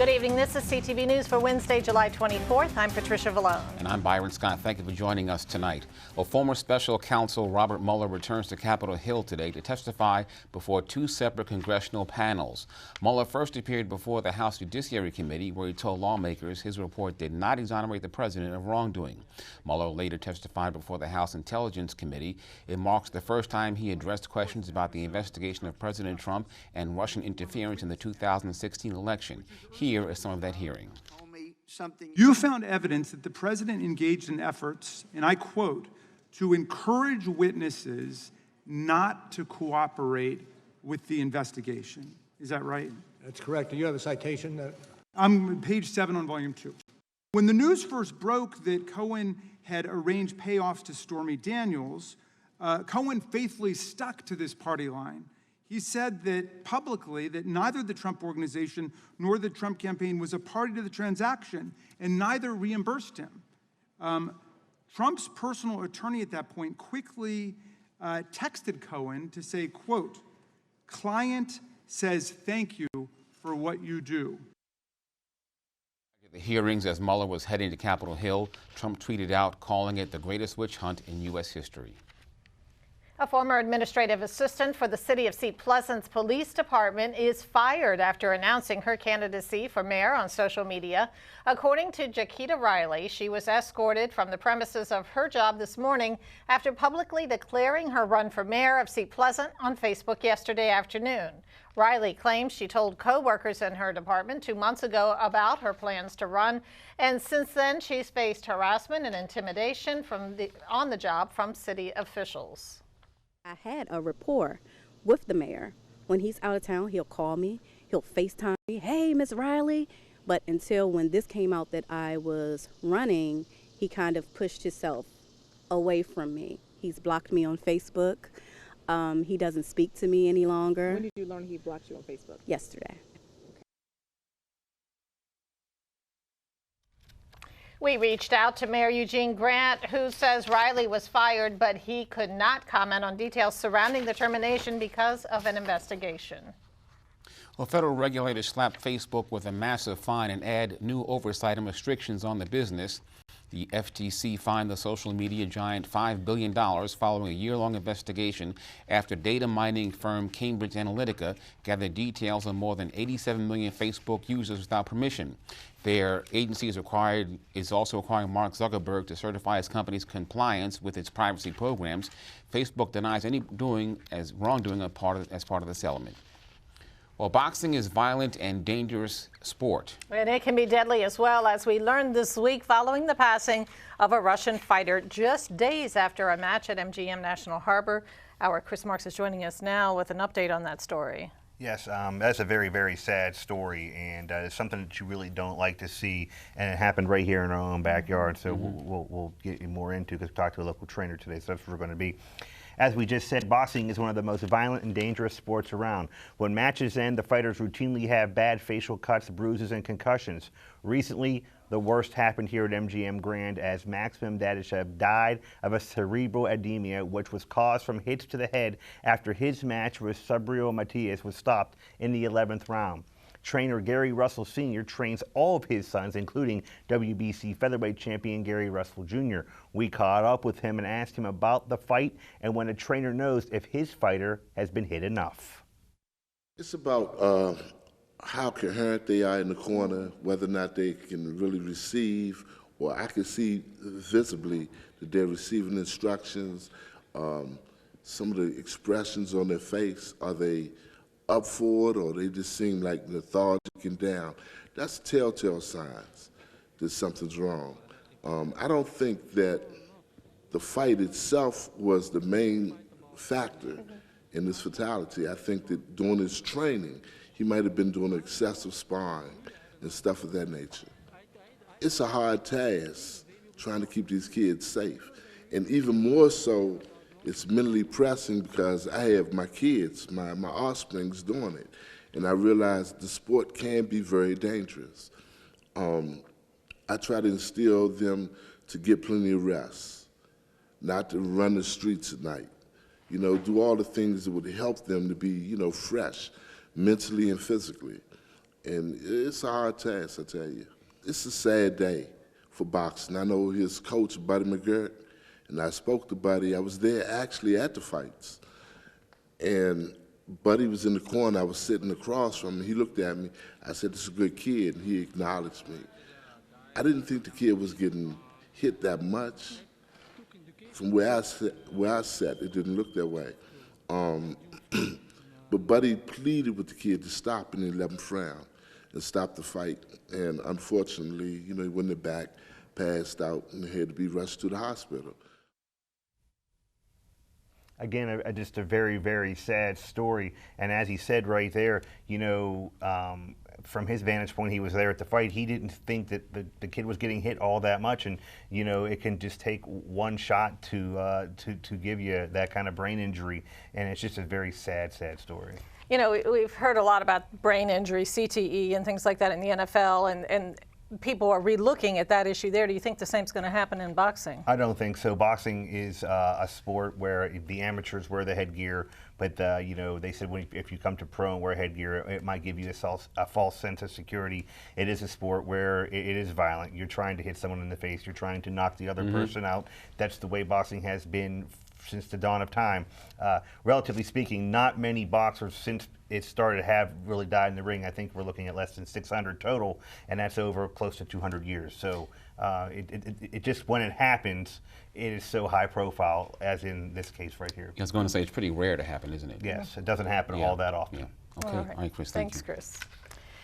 Good evening. This is CTV News for Wednesday, July 24th. I'm Patricia Vallone. And I'm Byron Scott. Thank you for joining us tonight. Well, former Special Counsel Robert Mueller returns to Capitol Hill today to testify before two separate congressional panels. Mueller first appeared before the House Judiciary Committee, where he told lawmakers his report did not exonerate the president of wrongdoing. Mueller later testified before the House Intelligence Committee. It marks the first time he addressed questions about the investigation of President Trump and Russian interference in the 2016 election. Here is some of that hearing. You found evidence that the president engaged in efforts, and I quote, to encourage witnesses not to cooperate with the investigation. Is that right? That's correct. Do you have a citation? I'm on page 7 on volume 2. When the news first broke that Cohen had arranged payoffs to Stormy Daniels, Cohen faithfully stuck to this party line. He said that publicly that neither the Trump organization nor the Trump campaign was a party to the transaction, and neither reimbursed him. Trump's personal attorney at that point quickly texted Cohen to say, quote, "Client says thank you for what you do." The hearings as Mueller was heading to Capitol Hill, Trump tweeted out calling it the greatest witch hunt in U.S. history. A former administrative assistant for the City of St. Pleasant's Police Department is fired after announcing her candidacy for mayor on social media. According to JAKITA Riley, she was escorted from the premises of her job this morning after publicly declaring her run for mayor of St. Pleasant on Facebook yesterday afternoon. Riley claims she told co-workers in her department 2 months ago about her plans to run, and since then she's faced harassment and intimidation on the job from city officials. I had a rapport with the mayor. When he's out of town, he'll call me, he'll FaceTime me, "Hey, Miss Riley." But until when this came out that I was running, he kind of pushed himself away from me. He's blocked me on Facebook. He doesn't speak to me any longer. When did you learn he blocked you on Facebook? Yesterday. We reached out to Mayor Eugene Grant, who says Riley was fired, but he could not comment on details surrounding the termination because of an investigation. Well, federal regulators slapped Facebook with a massive fine and add new oversight and restrictions on the business. The FTC fined the social media giant $5 billion following a year-long investigation after data mining firm Cambridge Analytica gathered details on more than 87 million Facebook users without permission. Their agency is also requiring Mark Zuckerberg to certify his company's compliance with its privacy programs. Facebook denies any wrongdoing as part of the settlement. Well, boxing is violent and dangerous sport. And it can be deadly as well, as we learned this week following the passing of a Russian fighter just days after a match at MGM National Harbor. Our Chris Marks is joining us now with an update on that story. Yes, that's a very, very sad story, and it's something that you really don't like to see, and it happened right here in our own backyard, so we'll get more into because we talked to a local trainer today, so that's where we're going to be. As we just said, boxing is one of the most violent and dangerous sports around. When matches end, the fighters routinely have bad facial cuts, bruises, and concussions. Recently, the worst happened here at MGM Grand as Maxim Dadishev died of a cerebral edema, which was caused from hits to the head after his match with Subriel Matias was stopped in the 11th round. Trainer Gary Russell Sr. trains all of his sons, including WBC featherweight champion Gary Russell Jr. We caught up with him and asked him about the fight and when a trainer knows if his fighter has been hit enough. It's about how coherent they are in the corner, whether or not they can really receive, or I can see visibly that they're receiving instructions, some of the expressions on their face. Are they up for it, or they just seem like lethargic and down? That's telltale signs that something's wrong. I don't think that the fight itself was the main factor in this fatality. I think that during his training, he might have been doing excessive sparring and stuff of that nature. It's a hard task trying to keep these kids safe. And even more so, it's mentally pressing because I have my kids, my offsprings doing it. And I realize the sport can be very dangerous. I try to instill them to get plenty of rest, not to run the streets at night. You know, do all the things that would help them to be, fresh, mentally and physically. And it's a hard task, I tell you. It's a sad day for boxing. I know his coach, Buddy McGirt, and I spoke to Buddy. I was there actually at the fights. And Buddy was in the corner. I was sitting across from him. He looked at me. I said, "This is a good kid," and he acknowledged me. I didn't think the kid was getting hit that much. From where I sat, it didn't look that way. But Buddy pleaded with the kid to stop, and he let him frown and stop the fight. And unfortunately, he went in the back, passed out, and had to be rushed to the hospital. Again, just a very, very sad story. And as he said right there, from his vantage point, he was there at the fight. He didn't think that the kid was getting hit all that much. And, it can just take one shot to give you that kind of brain injury. And it's just a very sad, sad story. We've heard a lot about brain injury, CTE, and things like that in the NFL, and people are re-looking at that issue there. Do you think the same's going to happen in boxing? I don't think so. Boxing is a sport where the amateurs wear the headgear, but they said if you come to pro and wear headgear, it might give you a false sense of security. It is a sport where it is violent. You're trying to hit someone in the face. You're trying to knock the other person out. That's the way boxing has been since the dawn of time. Relatively speaking, not many boxers since it started have really died in the ring. I think we're looking at less than 600 total, and that's over close to 200 years. So it just, when it happens, it is so high profile, as in this case right here. I was going to say, it's pretty rare to happen, isn't it? Yes, it doesn't happen all that often. Yeah. Okay. All right, Chris, thank you. Thanks, Chris.